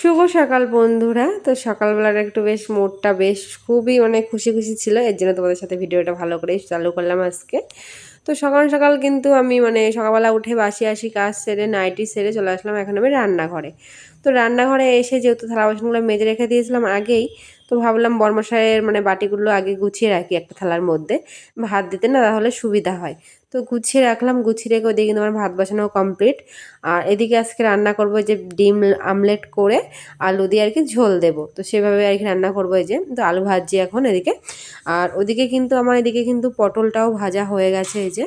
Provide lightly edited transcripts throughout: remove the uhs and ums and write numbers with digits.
শুভ সকাল বন্ধুরা। তো সকালবেলার একটু বেশ মুডটা বেশ খুবই খুশি খুশি ছিল, এর জন্য তোমাদের সাথে ভিডিওটা ভালো করে চালু করলাম আজকে। তো সকাল সকাল কিন্তু আমি সকালবেলা উঠে বাসি আসি কাজ সেরে নাইটি সেরে চলে আসলাম এখন আমি রান্নাঘরে। তো রান্নাঘরে এসে যেহেতু থালা বাসনগুলো মেজে রেখে দিয়েছিলাম আগেই, তো ভাবলাম বর্মশাইয়ের বাটিগুলো আগে গুছিয়ে রাখি একটা থালার মধ্যে, ভাত দিতে না তাহলে সুবিধা হয়। তো গুছিয়ে রাখলাম, গুছিয়ে রেখে ওদিকে কিন্তু আমার ভাত বসানো কমপ্লিট। আর এদিকে আজকে রান্না করবো যে ডিম আমলেট করে আলু দিয়ে আর কি ঝোল দেবো, তো সেভাবে আর কি রান্না করবো। এই যে তো আলু ভাজছি এখন এদিকে। আর ওদিকে কিন্তু আমার এদিকে কিন্তু পটলটাও ভাজা হয়ে গেছে এই যে।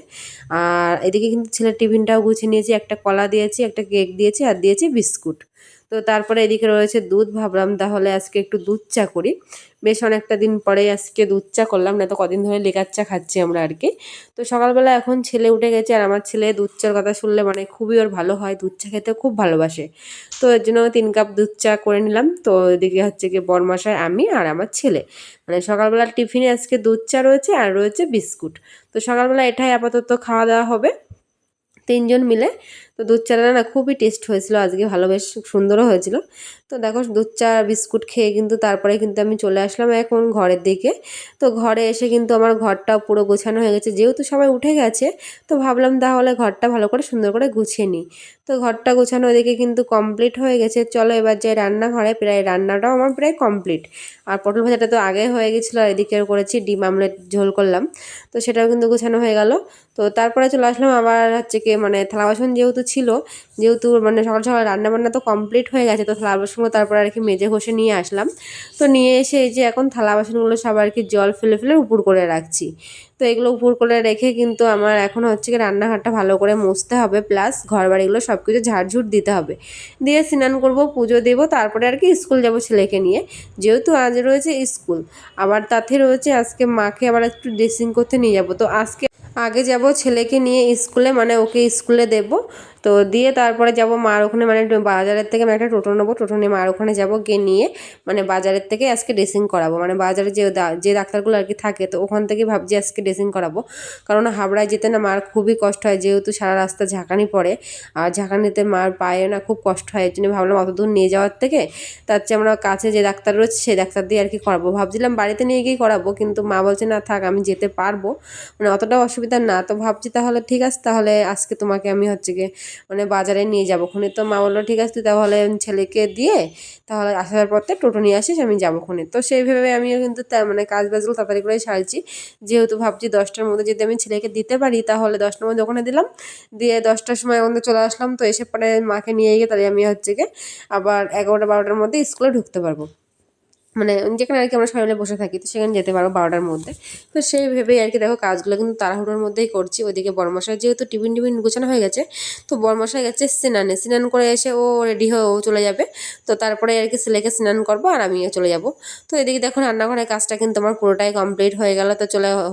আর এদিকে কিন্তু ছেলের টিফিনটাও গুছিয়ে নিয়েছি, একটা কলা দিয়েছি, একটা কেক দিয়েছি, আর দিয়েছি বিস্কুট। তো তারপরে এদিকে রয়েছে দুধ, ভাবলাম তাহলে আজকে একটু দুধ চা করি। বেশ অনেকটা দিন পরে আজকে দুধ চা করলাম, না তো কদিন ধরে লেকার চা খাচ্ছি আমরা আর কি। তো সকালবেলা এখন ছেলে উঠে গেছে, আর আমার ছেলে দুধ চার কথা শুনলে খুবই ওর ভালো হয়, দুধ চা খেতে খুব ভালোবাসে। তো এর জন্য 3 কাপ দুধ চা করে নিলাম। তো এদিকে হচ্ছে গিয়ে বরমাসায় আমি আর আমার ছেলে, সকালবেলার টিফিনে আজকে দুধ চা রয়েছে আর রয়েছে বিস্কুট। তো সকালবেলা এটাই আপাতত খাওয়া দাওয়া হবে 3জন মিলে। তো দুধ চাটা না খুবই টেস্ট হয়েছিল আজকে, ভালো বেশ সুন্দরও হয়েছিল। তো দেখো দুধ চা বিস্কুট খেয়ে কিন্তু তারপরে কিন্তু আমি চলে আসলাম এখন ঘরের দিকে। তো ঘরে এসে কিন্তু আমার ঘরটাও পুরো গোছানো হয়ে গেছে, যেহেতু সবাই উঠে গেছে। তো ভাবলাম তাহলে ঘরটা ভালো করে সুন্দর করে গুছিয়ে নিই। তো ঘরটা গোছানো ওদিকে কিন্তু কমপ্লিট হয়ে গেছে। চলো এবার যাই রান্নাঘরে, প্রায় রান্নাটাও আমার প্রায় কমপ্লিট। আর পটল ভাজাটা তো আগে হয়ে গেছিলো, আর এদিকে করেছি ডিম আমলেট ঝোল করলাম। তো সেটাও কিন্তু গোছানো হয়ে গেল। তো তারপরে চলে আসলাম আবার হচ্ছে কি থালা বাসন যেহেতু ছিল, যেহেতু সকাল সকাল রান্না বান্না তো কমপ্লিট হয়ে গেছে, তো থালা বাসনগুলো তারপরে আর কি মেজে ঘষে নিয়ে আসলাম। তো নিয়ে এসে এই যে এখন থালা বাসনগুলো সব আর কি জল ফেলে ফেলে উপর করে রাখছি। তো এগুলো উপর করে রেখে কিন্তু আমার এখন হচ্ছে কি রান্নাঘরটা ভালো করে মুছতে হবে, প্লাস ঘর বাড়িগুলো সব কিছু ঝাড়ঝুট দিতে হবে। দিয়ে স্নান করব, পুজো দেবো, তারপরে আর কি স্কুল যাব ছেলেকে নিয়ে, যেহেতু আজ রয়েছে স্কুল। আবার তাতে রয়েছে আজকে মাকে আবার একটু ড্রেসিং করতে নিয়ে যাব। তো আজকে আগে যাব ছেলেকে নিয়ে স্কুলে, ওকে স্কুলে দেব। তো দিয়ে তারপরে যাব মার ওখানে, বাজারের থেকে আমি একটা টোটো নেবো, টোটো নিয়ে মার ওখানে যাবো, গিয়ে নিয়ে বাজারের থেকে আজকে ড্রেসিং করাবো। বাজারে যে ডাক্তারগুলো আর কি থাকে, তো ওখান থেকে ভাবছি আজকে ড্রেসিং করাবো। কারণ হাবড়ায় যেতে না মার খুবই কষ্ট হয়, যেহেতু সারা রাস্তা ঝাঁকানি পড়ে। আর ঝাঁকানিতে মার পায়ে না খুব কষ্ট হয়, এর জন্য ভাবলাম অত দূর নিয়ে যাওয়ার থেকে তার চেয়ে আমরা কাছে যে ডাক্তার রয়েছে সেই ডাক্তার দিয়ে আর কি করাবো। ভাবছিলাম বাড়িতে নিয়ে গিয়ে করাবো, কিন্তু মা বলছে না থাক, আমি যেতে পারবো, অতটা অসুবিধা না। তো ভাবছি তাহলে ঠিক আছে, তাহলে আজকে তোমাকে আমি হচ্ছে গিয়ে বাজারে নিয়ে যাবো খুনি। তো মা বললো ঠিক আছে, তুই তাহলে ছেলেকে দিয়ে তাহলে আসার পথে টোটো নিয়ে আসিস, আমি যাবো খুনি। তো সেইভাবে আমিও কিন্তু কাজ বাজগুলো তাড়াতাড়ি করে সারছি, যেহেতু ভাবছি 10টার মধ্যে যদি আমি ছেলেকে দিতে পারি তাহলে 10টার মধ্যে ওখানে দিলাম, দিয়ে 10টার সময় ওখানে চলে আসলাম। তো এসে পরে মাকে নিয়ে গিয়ে তাহলে আমি হচ্ছে গিয়ে আবার 11টা 12টার মধ্যে স্কুলে ঢুকতে পারবো। যেখানে আর কি আমরা সবাই মিলে বসে থাকি, তো সেখানে যেতে পারবো 12টার মধ্যে। তো সেই ভেবেই আর কি দেখো কাজগুলো কিন্তু তাড়াহুড়োর মধ্যেই করছি। ওইদিকে বড়মশাই যেহেতু টিফিন গোছানো হয়ে গেছে, তো বড়মশাই গেছে স্নান করে এসে ও রেডি হয়ে ও চলে যাবে। তো তারপরে আর কি ছেলেকে স্নান করবো আর আমিও চলে যাব। তো এদিকে দেখো রান্নাঘরের কাজটা কিন্তু আমার পুরোটাই কমপ্লিট হয়ে গেল। তো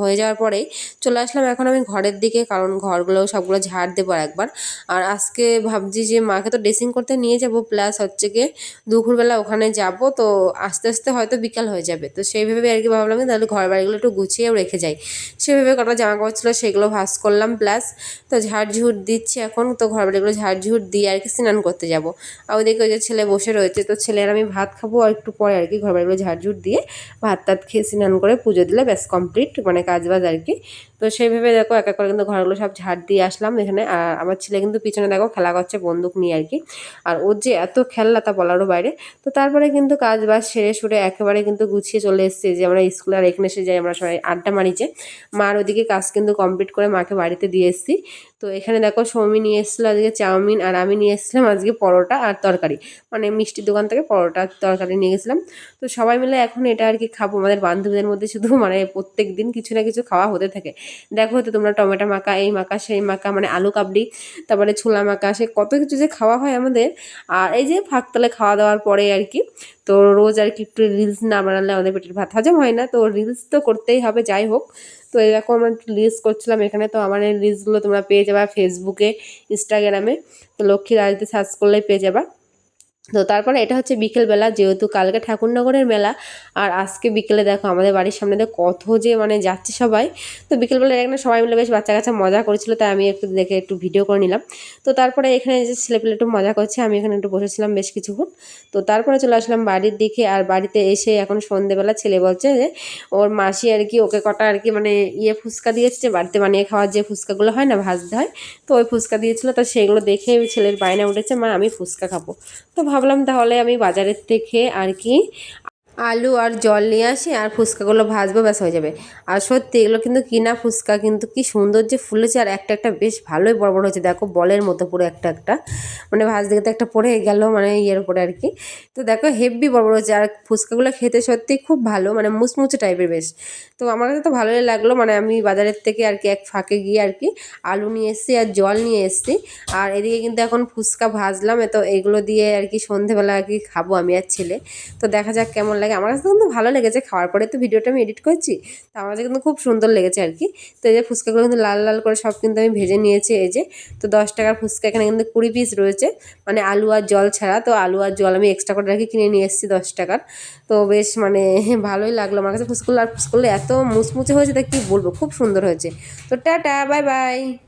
হয়ে যাওয়ার পরেই চলে আসলাম এখন আমি ঘরের দিকে, কারণ ঘরগুলো সবগুলো ঝাড় দেবো একবার। আর আজকে ভাবছি যে মাকে তো ড্রেসিং করতে নিয়ে যাব, প্লাস হচ্ছে গিয়ে দুপুরবেলা ওখানে যাব। তো আস্তে আস্তে হয়তো বিকাল হয়ে যাবে, তো সেইভাবে আর কি ভাবলাম তাহলে ঘর বাড়িগুলো একটু গুছিয়েও রেখে যাই। সেভাবে কটা জামা কাপড় ছিল সেগুলো ভাঁজ করলাম, প্লাস তো ঝাড়ঝুট দিচ্ছি এখন। তো ঘর বাড়িগুলো ঝাড়ঝুট দিয়ে আর কি স্নান করতে যাব। আর ওইদিকে ওই যে ছেলে বসে রয়েছে, তো ছেলে আর আমি ভাত খাবো আর একটু পরে আর কি। ঘর বাড়িগুলো ঝাড়ঝুট দিয়ে ভাত টাত খেয়ে স্নান করে পুজো দিলে ব্যাস কমপ্লিট কাজ বাজ আর কি। তো সেইভাবে দেখো এক এক করে কিন্তু ঘরগুলো সব ঝাড় দিয়ে আসলাম এখানে। আর আমার ছেলে কিন্তু পিছনে দেখো খেলা করছে বন্দুক নিয়ে আর কি। আর ওর যে এত খেলনা তা বলারও বাইরে। তো তারপরে কিন্তু কাজ বাজ সেরে সুরে একেবারে কিন্তু গুছিয়ে চলে এসেছে, যে আমরা স্কুলে আর এখানে এসে যাই আমরা সবাই আড্ডা মারিছে। মার ওদিকে কাজ কিন্তু কমপ্লিট করে মাকে বাড়িতে দিয়ে এসেছি। তো এখানে দেখো সৌমি নিয়ে এসেছিলো আজকে চাউমিন, আর আমি নিয়ে এসেছিলাম আজকে পরোটা আর তরকারি, মিষ্টির দোকান থেকে পরোটা তরকারি নিয়ে গেছিলাম। তো সবাই মিলে এখন এটা আর কি খাবো। আমাদের বান্ধবীদের মধ্যে শুধু প্রত্যেক দিন কিছু না কিছু খাওয়া হতে থাকে। দেখো তো তোমরা টমেটো মাখা, এই মাখা সেই মাখা, আলু কাবলি, তারপরে ছোলা মাখা, সে কত কিছু যে খাওয়া হয় আমাদের। আর এই যে ফাঁকতলে খাওয়া দাওয়ার পরে আর কি, তো রোজ আর কি একটু রিলস না বানালে আমাদের পেটের ভাত হজম হয় না, তো রিলস তো করতেই হবে যাই হোক। তো এরকম আমরা রিলস করছিলাম এখানে। তো আমার এই রিলসগুলো তোমরা পেয়ে যাবা ফেসবুকে, ইনস্টাগ্রামে। তো লক্ষ্মী রাজতে সার্চ করলেই পেয়ে যাবা। তো তারপরে এটা হচ্ছে বিকেলবেলা, যেহেতু কালকে ঠাকুরনগরের মেলা আর আজকে বিকেলে দেখো আমাদের বাড়ির সামনে দিয়ে কত যে মানে যাচ্ছে সবাই। তো বিকেলবেলা এখানে সবাই মিলে বেশ বাচ্চা কাচ্চা মজা করেছিল, তাই আমি একটু দেখে একটু ভিডিও করে নিলাম। তো তারপরে এখানে যে ছেলেপেলে একটু মজা করছে, আমি এখানে একটু বসেছিলাম বেশ কিছুক্ষণ। তো তারপরে চলে আসলাম বাড়ির দিকে, আর বাড়িতে এসে এখন সন্ধেবেলা ছেলে বলছে যে ওর মাসি আর কি ওকে কটা আর কি মানে ফুচকা দিয়েছে, যে বাড়িতে বানিয়ে খাওয়ার যে ফুচকাগুলো হয় না, ভাজতে হয়, তো ওই ফুচকা দিয়েছিল। তো সেগুলো দেখে ছেলের বায়না উঠেছে, মা আমি ফুচকা খাবো। তো ভাবলাম তাহলে আমি বাজারের থেকে আর কি আলু আর জল নিয়ে আসি, আর ফুচকাগুলো ভাজবো, ব্যাস হয়ে যাবে। আর সত্যি এগুলো কিন্তু কিনা ফুচকা, কিন্তু কি সুন্দর যে ফুলেছে, আর একটা একটা বেশ ভালোই বড় বড় হয়েছে, দেখো বলের মতো পুরো একটা একটা, মানে ভাজতে গেতে একটা পড়ে গেল মানে ইয়ের উপরে আর কি। তো দেখো হেভি বড় বড় হয়েছে, আর ফুচকাগুলো খেতে সত্যি খুব ভালো, মানে মুচমুচে টাইপের বেশ। তো আমার কাছে তো ভালোই লাগলো, মানে আমি বাজারের থেকে আর কি এক ফাঁকে গিয়ে আর কি আলু নিয়ে এসেছি আর জল নিয়ে এসেছি। আর এদিকে কিন্তু এখন ফুচকা ভাজলাম, তো এগুলো দিয়ে আর কি সন্ধেবেলা আর কি খাবো আমি আর ছেলে। তো দেখা যাক কেমন লাগে। আমার কাছে কিন্তু ভালো লেগেছে, খাওয়ার পরে তো ভিডিওটা আমি এডিট করছি, তো আমার কাছে কিন্তু খুব সুন্দর লেগেছে আর কি। তো এই যে ফুচকাগুলো কিন্তু লাল লাল করে সব কিন্তু আমি ভেজে নিয়েছি। এই যে তো 10 টাকার ফুচকা, এখানে কিন্তু 20 পিস রয়েছে, মানে আলু আর জল ছাড়া। তো আলু আর জল আমি এক্সট্রা করে রাখি, কিনে নিয়ে এসেছি 10 টাকার। তো বেশ মানে ভালোই লাগলো আমার কাছে ফুচকাগুলো, আর ফুচকাগুলো এত মুচমুচে হয়েছে, তা কি বলবো, খুব সুন্দর হয়েছে। তো টাটা, বাই বাই।